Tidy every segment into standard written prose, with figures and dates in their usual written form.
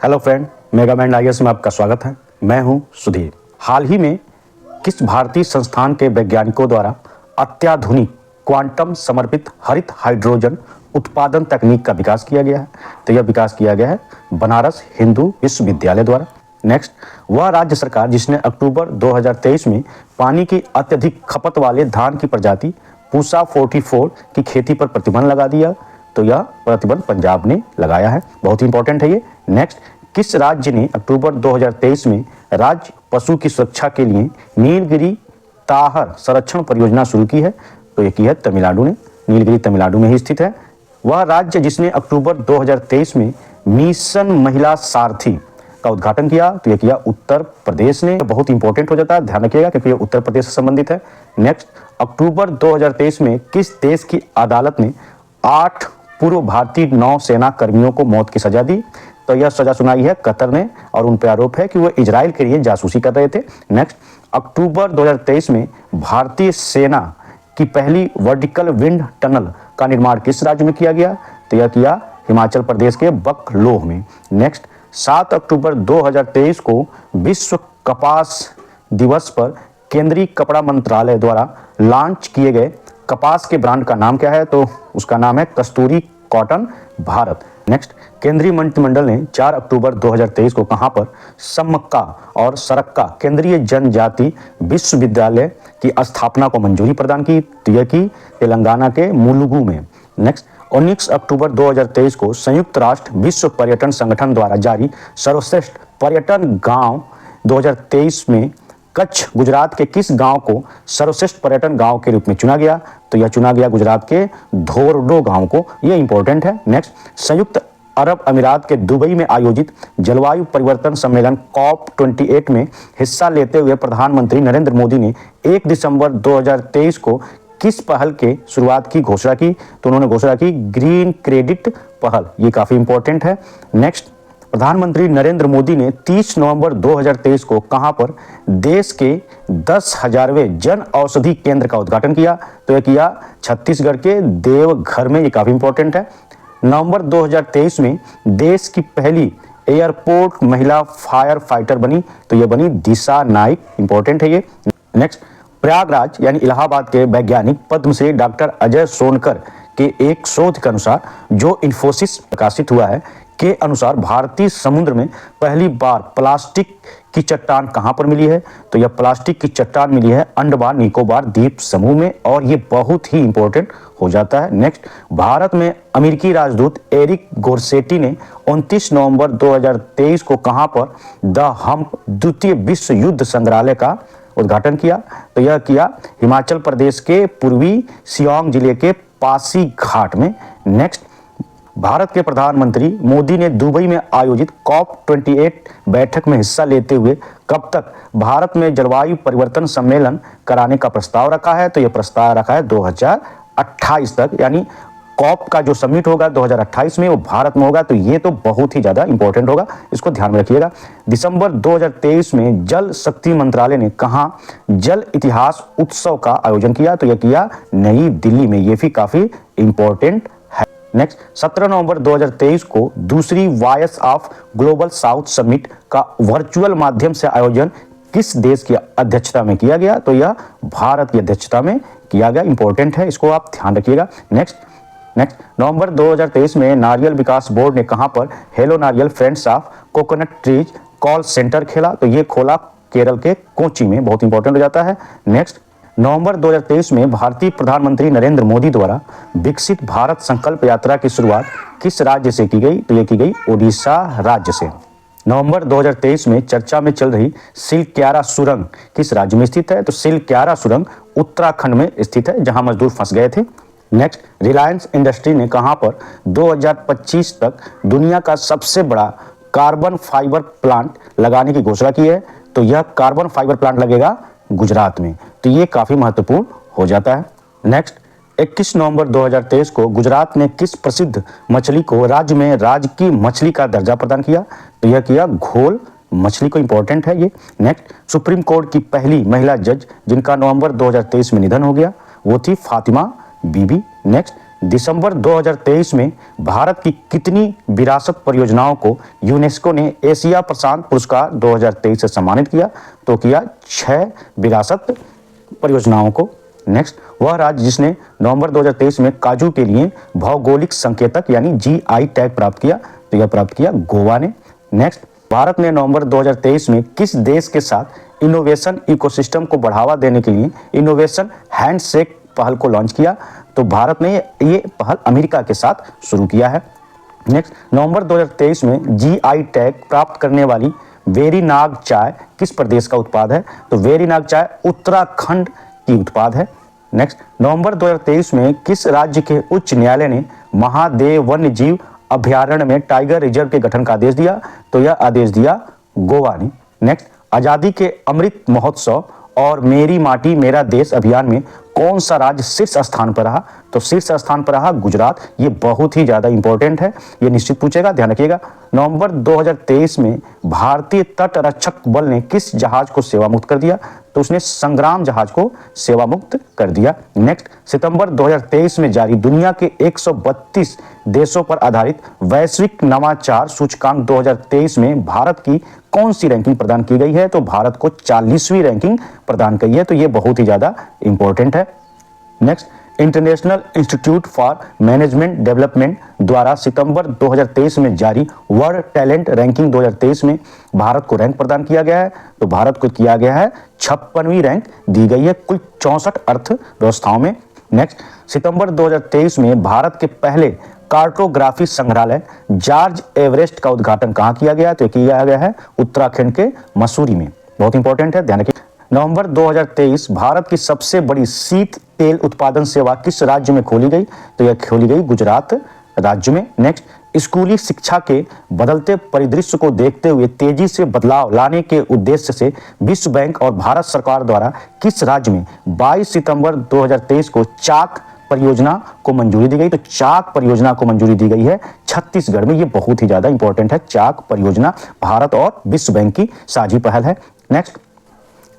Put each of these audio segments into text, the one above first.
Hello friend, मेगामैंड IAS में आपका स्वागत है। मैं हूं सुधीर। हाल ही में किस भारतीय संस्थान के वैज्ञानिकों द्वारा अत्याधुनिक क्वांटम समर्पित हरित हाइड्रोजन उत्पादन तकनीक का विकास किया गया है? तो यह विकास किया गया है बनारस हिंदू विश्वविद्यालय द्वारा। नेक्स्ट, वह राज्य सरकार जिसने अक्टूबर 2023 में पानी की अत्यधिक खपत वाले धान की प्रजाति पूसा 44 की खेती पर प्रतिबंध लगा दिया, तो यह प्रतिबंध पंजाब ने लगाया है। बहुत ही इंपॉर्टेंट है ये। नेक्स्ट, किस राज्य ने अक्टूबर 2023 में राज्य पशु की सुरक्षा के लिए नीलगिरी ताहर संरक्षण परियोजना शुरू की है? तो ये की है तमिलनाडु ने। नीलगिरी तमिलनाडु में ही स्थित है। वह राज्य जिसने अक्टूबर 2023 में मिशन महिला सारथी का उद्घाटन किया, तो यह किया उत्तर प्रदेश ने। बहुत इंपॉर्टेंट हो जाता है, ध्यान रखिएगा क्योंकि यह उत्तर प्रदेश से संबंधित है। नेक्स्ट, अक्टूबर 2023 में किस देश की अदालत ने 8 पूर्व भारतीय नौसेना कर्मियों को मौत की सजा दी? तो यह सजा सुनाई है कतर ने, और उन पर आरोप है कि वो इजराइल के लिए जासूसी कर रहे थे। नेक्स्ट, अक्टूबर 2023 में भारतीय सेना की पहली वर्टिकल विंड टनल का निर्माण किस राज्य में किया गया? तो यह किया हिमाचल प्रदेश के बकलोह में। नेक्स्ट, 7 अक्टूबर 2023 को विश्व कपास दिवस पर केंद्रीय कपड़ा मंत्रालय द्वारा लॉन्च किए गए कपास के ब्रांड का नाम क्या है? तो उसका नाम है कस्तूरी कॉटन भारत। नेक्स्ट, केंद्रीय मंत्रिमंडल ने 4 अक्टूबर 2023 को कहां पर सम्मक्का और सरक्का केंद्रीय जनजाति विश्वविद्यालय की स्थापना को मंजूरी प्रदान की? तो यह की तेलंगाना के मुलुगु में। नेक्स्ट, 19 अक्टूबर 2023 को संयुक्त राष्ट्र विश्व पर्यटन संगठन द्वारा जारी सर्वश्रेष्ठ पर्यटन गांव 2023 में कच्छ गुजरात के किस गांव को सर्वश्रेष्ठ पर्यटन गांव के रूप में चुना गया? तो यह चुना गया गुजरात के धोरडो गांव को। यह इंपॉर्टेंट है। नेक्स्ट, संयुक्त अरब अमीरात के दुबई में आयोजित जलवायु परिवर्तन सम्मेलन COP28 में हिस्सा लेते हुए प्रधानमंत्री नरेंद्र मोदी ने 1 दिसंबर 2023 को किस पहल के शुरुआत की घोषणा की? तो उन्होंने घोषणा की ग्रीन क्रेडिट पहल। ये काफी इंपॉर्टेंट है। नेक्स्ट, प्रधानमंत्री नरेंद्र मोदी ने 30 नवंबर 2023 को कहां पर देश के 10,000वें जन औषधि केंद्र का उद्घाटन किया? तो यह किया छत्तीसगढ़ के देवघर में। ये काफी इंपॉर्टेंट है। नवंबर 2023 में देश की पहली एयरपोर्ट महिला फायर फाइटर बनी, तो यह बनी दिशा नाइक। इंपॉर्टेंट है ये। नेक्स्ट, प्रयागराज यानी इलाहाबाद के वैज्ञानिक पद्मश्री डॉक्टर अजय सोनकर के एक शोध के अनुसार जो इन्फोसिस प्रकाशित हुआ है के अनुसार भारतीय समुद्र में पहली बार प्लास्टिक की चट्टान कहां पर मिली है? तो यह प्लास्टिक की चट्टान मिली है अंडमान निकोबार द्वीप समूह में, और यह बहुत ही इंपॉर्टेंट हो जाता है। नेक्स्ट, भारत में अमेरिकी राजदूत एरिक गोरसेटी ने 29 नवंबर 2023 को कहां पर द हम्प द्वितीय विश्व युद्ध संग्रहालय का उद्घाटन किया? तो यह किया हिमाचल प्रदेश के पूर्वी सियांग जिले के पासी घाट में। नेक्स्ट, भारत के प्रधानमंत्री मोदी ने दुबई में आयोजित COP28 बैठक में हिस्सा लेते हुए कब तक भारत में जलवायु परिवर्तन सम्मेलन कराने का प्रस्ताव रखा है? तो यह प्रस्ताव रखा है 2028 तक, यानी COP का जो समिट होगा 2028 में वो भारत में होगा। तो ये तो बहुत ही ज्यादा इंपॉर्टेंट होगा, इसको ध्यान में रखिएगा। दिसंबर 2023 में जल शक्ति मंत्रालय ने कहां जल इतिहास उत्सव का आयोजन किया? तो यह किया नई दिल्ली में। ये भी काफी इंपॉर्टेंट। नेक्स्ट, 17 नवंबर 2023 को दूसरी voice of global south summit का वर्चुअल माध्यम से आयोजन किस देश की अध्यक्षता में किया गया? तो यह भारत की अध्यक्षता में किया गया। इंपॉर्टेंट है, इसको आप ध्यान रखिएगा। नेक्स्ट, नवंबर 2023 में नारियल विकास बोर्ड ने कहां पर हेलो नारियल friends of coconut trees call centre खेला? तो यह खोला केरल के कोची में। बहुत इंपॉर्टेंट हो जाता है। नेक्स्ट, नवंबर 2023 में भारतीय प्रधानमंत्री नरेंद्र मोदी द्वारा विकसित भारत संकल्प यात्रा की शुरुआत किस राज्य से की गई? तो यह की गई ओडिशा राज्य से। नवंबर 2023 में चर्चा में चल रही सिलक्यारा सुरंग किस राज्य में स्थित है? तो सिलक्यारा सुरंग उत्तराखंड में स्थित है, जहां मजदूर फंस गए थे। नेक्स्ट, रिलायंस इंडस्ट्री ने कहां पर 2025 तक दुनिया का सबसे बड़ा कार्बन फाइबर प्लांट लगाने की घोषणा की है? तो यह कार्बन फाइबर प्लांट लगेगा गुजरात में। तो ये काफी महत्वपूर्ण हो जाता है। नेक्स्ट, 21 नवंबर 2023 को गुजरात ने किस प्रसिद्ध मछली को राज्य में राज्य की मछली का दर्जा प्रदान किया? तो यह किया घोल मछली को। इंपॉर्टेंट है ये। नेक्स्ट, सुप्रीम कोर्ट की पहली महिला जज जिनका नवंबर 2023 में निधन हो गया वो थी फातिमा बीबी। नेक्स्ट, दिसंबर 2023 में भारत की कितनी विरासत परियोजनाओं को यूनेस्को ने एशिया प्रशांत पुरस्कार 2023 से सम्मानित किया? तो किया 6 विरासत परियोजनाओं को। नेक्स्ट, वह राज्य जिसने नवंबर 2023 में काजू के लिए भौगोलिक संकेतक यानी जीआई टैग प्राप्त किया? तो यह प्राप्त किया गोवा ने। नेक्स्ट, भारत ने नवंबर 2023 में किस देश के साथ इनोवेशन इकोसिस्टम को बढ़ावा देने के लिए इनोवेशन हैंडशेक पहल को लॉन्च किया? तो भारत ने ये पहल अमेरिका के साथ शुरू किया है। नेक्स्ट, नवंबर 2023 में जीआई टैग प्राप्त करने वाली वेरीनाग चाय किस प्रदेश का उत्पाद है? तो वेरीनाग चाय उत्तराखंड की उत्पाद है। नेक्स्ट, नवंबर 2023 में किस राज्य के उच्च न्यायालय ने महादेव वन्य जीव अभयारण्य में टाइगर रिजर्व के गठन का आदेश दिया? तो यह आदेश दिया गोवा ने। नेक्स्ट, आजादी के अमृत महोत्सव और मेरी माटी मेरा देश अभियान में कौन सा राज्य शीर्ष स्थान पर रहा? तो शीर्ष स्थान पर रहा गुजरात। ये बहुत ही ज्यादा इंपॉर्टेंट है, ये निश्चित पूछेगा, ध्यान रखिएगा। नवंबर 2023 में भारतीय तट रक्षक बल ने किस जहाज को सेवा मुक्त कर दिया? तो उसने संग्राम जहाज को सेवा मुक्त कर दिया। नेक्स्ट, सितंबर 2023 में जारी दुनिया के 132 देशों पर आधारित वैश्विक नवाचार सूचकांक 2023 में भारत की कौन सी रैंकिंग प्रदान की गई है? तो भारत को 40वीं रैंकिंग प्रदान की है, तो ये बहुत ही ज्यादा इंपॉर्टेंट है। Next, international institute for management development द्वारा सितंबर 2023 में जारी वर्ल्ड टैलेंट रैंकिंग 2023 में भारत को रैंक प्रदान किया गया है। तो भारत को किया गया है 56वीं रैंक दी गई है कुल 64 अर्थव्यवस्थाओं में। नेक्स्ट, सितंबर 2023 में भारत के पहले कार्टोग्राफी संग्रहालय जॉर्ज एवरेस्ट का उद्घाटन कहाँ किया गया? तो किया गया है उत्तराखंड के मसूरी में। बहुत इंपॉर्टेंट है, ध्यान रखिए। नवंबर 2023 भारत की सबसे बड़ी शीत तेल उत्पादन सेवा किस राज्य में खोली गई? तो यह खोली गई गुजरात राज्य में। नेक्स्ट, स्कूली शिक्षा के बदलते परिदृश्य को देखते हुए तेजी से बदलाव लाने के उद्देश्य से विश्व बैंक और भारत सरकार द्वारा किस राज्य में 22 सितंबर 2023 को चाक परियोजना को मंजूरी दी गई? तो चाक परियोजना को मंजूरी दी गई है छत्तीसगढ़ में। ये बहुत ही ज्यादा इंपॉर्टेंट है। चाक परियोजना भारत और विश्व बैंक की साझी पहल है।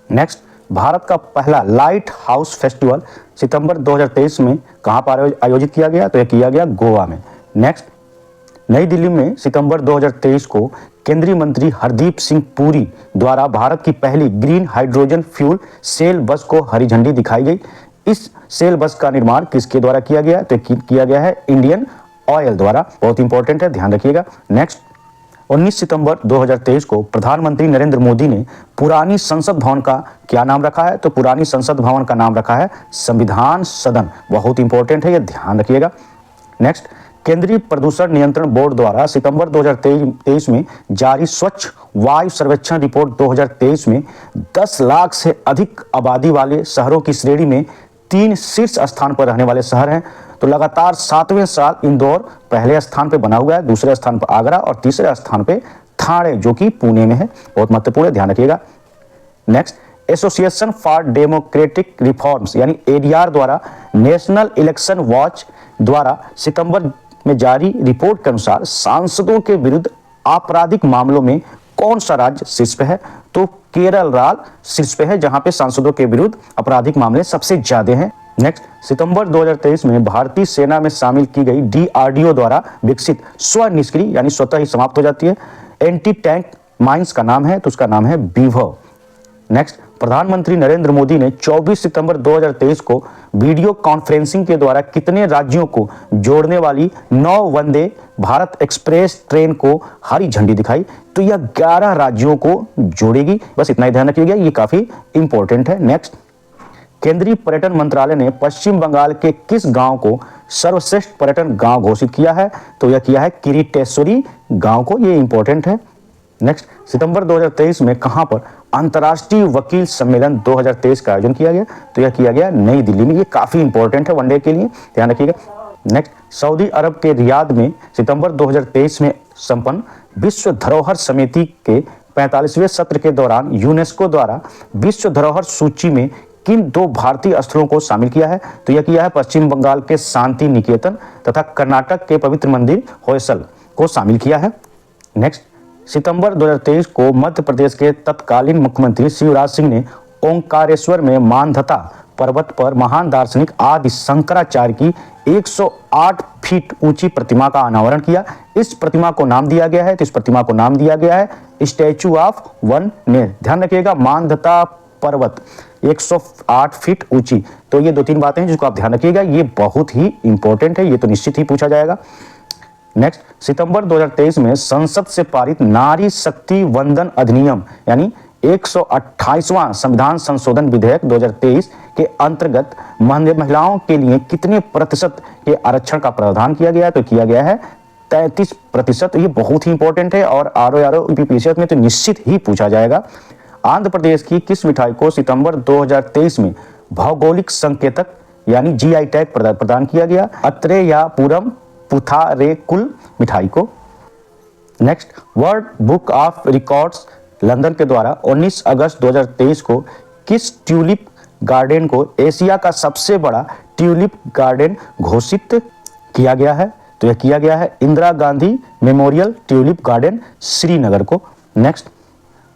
नेक्स्ट, भारत का पहला लाइट हाउस फेस्टिवल सितंबर 2023 में कहां पर आयोजित किया गया? तो यह किया गया गोवा में। नेक्स्ट, नई दिल्ली में सितंबर 2023 को केंद्रीय मंत्री हरदीप सिंह पुरी द्वारा भारत की पहली ग्रीन हाइड्रोजन फ्यूल सेल बस को हरी झंडी दिखाई गई। इस सेल बस का निर्माण किसके द्वारा किया गया? तो किया गया है इंडियन ऑयल द्वारा। बहुत इंपॉर्टेंट है, ध्यान रखिएगा। नेक्स्ट, 19 सितंबर 2023 को प्रधानमंत्री नरेंद्र मोदी ने पुरानी संसद भवन का क्या नाम रखा है? तो पुरानी संसद भवन का नाम रखा है संविधान सदन। बहुत इंपॉर्टेंट है, ये ध्यान रखिएगा। नेक्स्ट, केंद्रीय प्रदूषण नियंत्रण बोर्ड द्वारा सितंबर 2023 में जारी स्वच्छ वायु सर्वेक्षण रिपोर्ट 2023 में 10 लाख से अधिक आबादी वाले शहरों की श्रेणी में 3 शीर्ष स्थान पर रहने वाले शहर हैं। तो लगातार 7वें साल इंदौर पहले स्थान पर बना हुआ है, दूसरे स्थान पर आगरा और तीसरे स्थान पर ठाणे जो कि पुणे में है। बहुत महत्वपूर्ण है, ध्यान रखिएगा। Next, association for democratic reforms यानी एडीआर द्वारा नेशनल इलेक्शन वॉच द्वारा सितंबर में जारी रिपोर्ट के अनुसार सांसदों के विरुद्ध आपराधिक मामलों में कौन सा राज्य शीर्ष पे है? तो केरल राज्य शीर्ष पे है, जहां पे सांसदों के विरुद्ध आपराधिक मामले सबसे ज्यादा हैं। नेक्स्ट, सितंबर 2023 में भारतीय सेना में शामिल की गई डीआरडीओ द्वारा विकसित स्वनिष्क्रिय यानी स्वतः ही समाप्त हो जाती है एंटी टैंक माइंस का नाम है, तो उसका नाम है विभव। नेक्स्ट, प्रधानमंत्री नरेंद्र मोदी ने 24 सितंबर 2023 को वीडियो कॉन्फ्रेंसिंग के द्वारा कितने राज्यों को जोड़ने वाली 9 वंदे भारत एक्सप्रेस ट्रेन को हरी झंडी दिखाई? तो यह 11 राज्यों को जोड़ेगी। बस इतना ही ध्यान रखिएगा, ये काफी इंपॉर्टेंट है। नेक्स्ट, केंद्रीय पर्यटन मंत्रालय ने पश्चिम बंगाल के किस गांव को सर्वश्रेष्ठ पर्यटन गांव घोषित किया है? तो यह किया है किरीटेश्वरी गांव को, ये इंपॉर्टेंट है। नेक्स्ट, सितंबर 2023 में कहां पर अंतर्राष्ट्रीय वकील सम्मेलन 2023 का आयोजन किया गया? तो यह किया गया नई दिल्ली में। ये काफी इंपॉर्टेंट है वनडे के लिए, ध्यान रखिएगा। नेक्स्ट, सऊदी अरब के रियाद में सितंबर 2023 में संपन्न विश्व धरोहर समिति के 45वें सत्र के दौरान यूनेस्को द्वारा विश्व धरोहर सूची में किन 2 भारतीय स्थलों को शामिल किया है? तो यह किया है पश्चिम बंगाल के शांति निकेतन तथा कर्नाटक के पवित्र मंदिर होयसल को शामिल किया है। नेक्स्ट, सितंबर 2023 को मध्य प्रदेश के तत्कालीन मुख्यमंत्री शिवराज सिंह ने ओंकारेश्वर में मानधता पर्वत पर महान दार्शनिक आदि शंकराचार्य की 108 फीट ऊंची प्रतिमा का अनावरण किया। इस प्रतिमा को नाम दिया गया है, तो इस प्रतिमा को नाम दिया गया है स्टैचू ऑफ वननेस। ध्यान रखिएगा, मानधता पर्वत 108 फीट ऊंची। तो ये 2-3 बातें हैं जिसको आप ध्यान रखिएगा, ये बहुत ही इंपॉर्टेंट है, ये तो निश्चित ही पूछा जाएगा। नेक्स्ट, सितंबर 2023 में संसद से पारित नारी शक्ति वंदन अधिनियम यानी 128वां संविधान संशोधन विधेयक 2023 के अंतर्गत महिलाओं के लिए कितने प्रतिशत के आरक्षण का प्रावधान किया गया है? तो किया गया है 33%। ये बहुत ही इंपॉर्टेंट है और आरओ यूपीपीएससी में तो निश्चित ही पूछा जाएगा। आंध्र प्रदेश की किस मिठाई को सितंबर 2023 में भौगोलिक संकेतक यानी जीआई टैग प्रदान किया गया? अत्रेयापुरम पुथारेकुल मिठाई को। Next, world book of records London के द्वारा 19 अगस्त 2023 को किस ट्यूलिप गार्डन को एशिया का सबसे बड़ा ट्यूलिप गार्डन घोषित किया गया है? तो यह किया गया है Indira Gandhi memorial tulip garden Srinagar को। नेक्स्ट,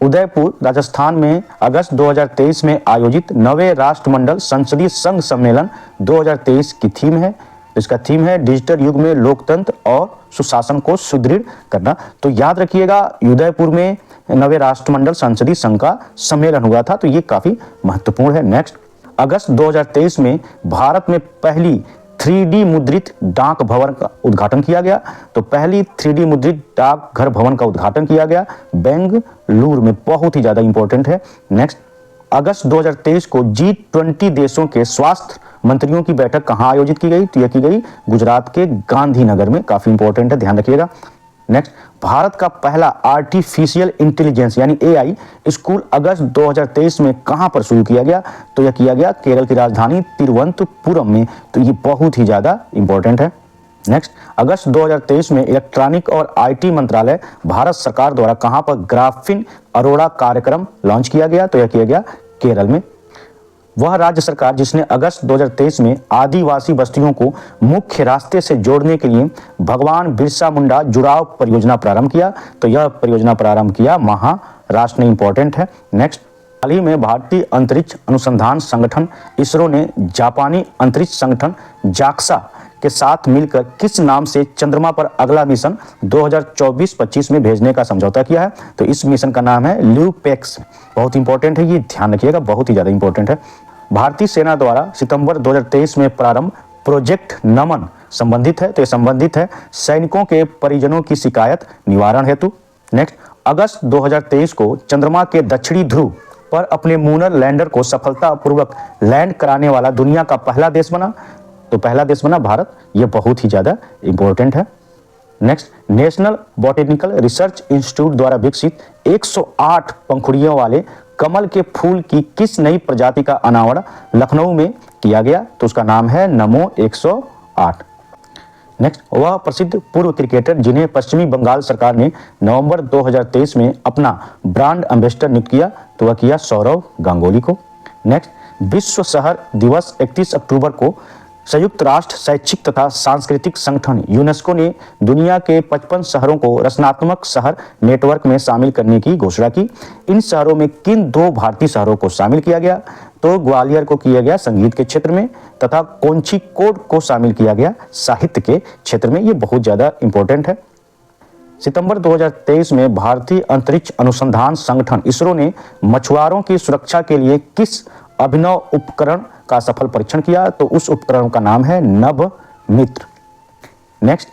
उदयपुर राजस्थान में अगस्त 2023 में आयोजित 9वें राष्ट्रमंडल संसदीय संघ सम्मेलन 2023 की थीम है। इसका थीम है डिजिटल युग में लोकतंत्र और सुशासन को सुदृढ़ करना। तो याद रखिएगा, उदयपुर में 9वें राष्ट्रमंडल संसदीय संघ का सम्मेलन हुआ था, तो ये काफी महत्वपूर्ण है। नेक्स्ट, अगस्त 2023 में भारत में पहली 3D मुद्रित डाक भवन का उद्घाटन किया गया। तो पहली 3D मुद्रित डाक घर भवन का उद्घाटन किया गया बेंगलुरु में, बहुत ही ज्यादा इंपॉर्टेंट है। नेक्स्ट, अगस्त 2023 को G20 देशों के स्वास्थ्य मंत्रियों की बैठक कहां आयोजित की गई? तो यह की गई गुजरात के गांधीनगर में, काफी इंपॉर्टेंट है, ध्यान रखिएगा। नेक्स्ट, भारत का पहला आर्टिफिशियल इंटेलिजेंस यानी एआई स्कूल अगस्त 2023 में कहां पर शुरू किया गया? तो यह किया गया केरल की राजधानी तिरुवनंतपुरम में, तो ये बहुत ही ज्यादा इंपॉर्टेंट है। नेक्स्ट, अगस्त 2023 में इलेक्ट्रॉनिक और आईटी मंत्रालय भारत सरकार द्वारा कहां पर ग्राफीन अरोड़ा कार्यक्रम लॉन्च किया गया? तो यह किया गया केरल में। वह राज्य सरकार जिसने अगस्त 2023 में आदिवासी बस्तियों को मुख्य रास्ते से जोड़ने के लिए भगवान बिरसा मुंडा जुड़ाव परियोजना प्रारंभ किया? तो यह परियोजना प्रारंभ किया महाराष्ट्र ने, इंपॉर्टेंट है। नेक्स्ट, हाल ही में भारतीय अंतरिक्ष अनुसंधान संगठन इसरो ने जापानी अंतरिक्ष संगठन जाक्सा के साथ मिलकर किस नाम से चंद्रमा पर अगला मिशन 2024-25 में भेजने का समझौता किया है? तो इस मिशन का नाम है ल्यूपेक्स। बहुत इंपॉर्टेंट है, ये ध्यान रखिएगा, बहुत ही ज्यादा इंपॉर्टेंट है। भारतीय सेना द्वारा सितंबर 2023 में प्रारंभ प्रोजेक्ट नमन संबंधित है, तो ये संबंधित है सैनिकों के परिजनों की शिकायत निवारण हेतु। नेक्स्ट, अगस्त 2023 को चंद्रमा के दक्षिणी ध्रुव पर अपने मूनर लैंडर को सफलतापूर्वक लैंड कराने वाला दुनिया का पहला देश बना? तो पहला देश बना भारत, यह बहुत ही ज्यादा इंपॉर्टेंट है। Next, national botanical research institute द्वारा विकसित 108 पंखुड़ियों वाले कमल के फूल की किस नई प्रजाति का अनावरण लखनऊ में किया गया? तो उसका नाम है नमो 108। नेक्स्ट, वह प्रसिद्ध पूर्व क्रिकेटर जिन्हें पश्चिमी बंगाल सरकार ने नवंबर 2023 में अपना ब्रांड एम्बेसडर नियुक्त किया? तो वह किया सौरव गांगुली को। नेक्स्ट, विश्व शहर दिवस 31 अक्टूबर को संयुक्त राष्ट्र शैक्षिक तथा सांस्कृतिक संगठन यूनेस्को ने दुनिया के 55 शहरों को रचनात्मक शहर नेटवर्क में शामिल करने की घोषणा की। इन शहरों में किन 2 भारतीय शहरों को शामिल किया गया? तो ग्वालियर को किया गया संगीत के क्षेत्र में तथा कोझिकोड को शामिल किया गया साहित्य के क्षेत्र में। ये बहुत ज्यादा इंपॉर्टेंट है। सितंबर 2023 में भारतीय अंतरिक्ष अनुसंधान संगठन इसरो ने मछुआरों की सुरक्षा के लिए किस अभिनव उपकरण का सफल परीक्षण किया? तो उस उपकरण का नाम है नभ मित्र। नेक्स्ट,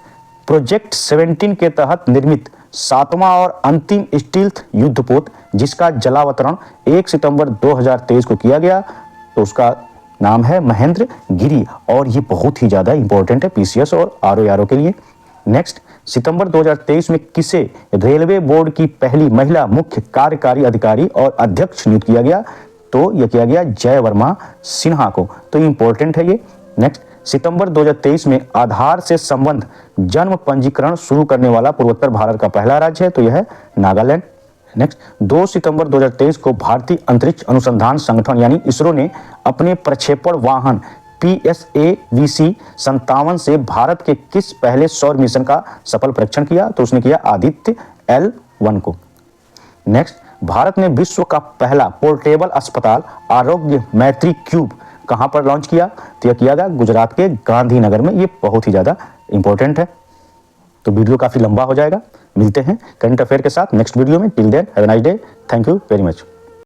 प्रोजेक्ट 17 के तहत निर्मित 7वां और अंतिम स्टील्थ युद्धपोत जिसका जलावतरण 1 सितंबर 2023 को किया गया, तो उसका नाम है महेंद्र गिरी, और ये बहुत ही ज्यादा इंपॉर्टेंट है पीसीएस और आरओ के लिए। नेक्स्ट, सितंबर 2023 में किसे रेलवे बोर्ड की पहली महिला मुख्य कार्यकारी अधिकारी और अध्यक्ष नियुक्त किया गया? तो यह किया गया जय वर्मा सिन्हा को, तो इंपॉर्टेंट है ये। नेक्स्ट, सितंबर 2023 में आधार से संबंध जन्म पंजीकरण शुरू करने वाला पूर्वोत्तर भारत का पहला राज्य है, तो यह है नागालैंड। नेक्स्ट, 2 सितंबर 2023 को भारतीय अंतरिक्ष अनुसंधान संगठन यानी इसरो ने अपने प्रक्षेपण वाहन PSAVC-57 से भारत के किस पहले सौर मिशन का सफल परीक्षण किया? तो उसने किया आदित्य L1 को। नेक्स्ट, भारत ने विश्व का पहला पोर्टेबल अस्पताल आरोग्य मैत्री क्यूब कहाँ पर लॉन्च किया? तो यह किया गया गुजरात के गांधीनगर में। ये बहुत ही ज़्यादा इंपॉर्टेंट है। तो वीडियो काफ़ी लंबा हो जाएगा। मिलते हैं करंट अफेयर के साथ नेक्स्ट वीडियो में। Till then have a nice day. Thank you very much.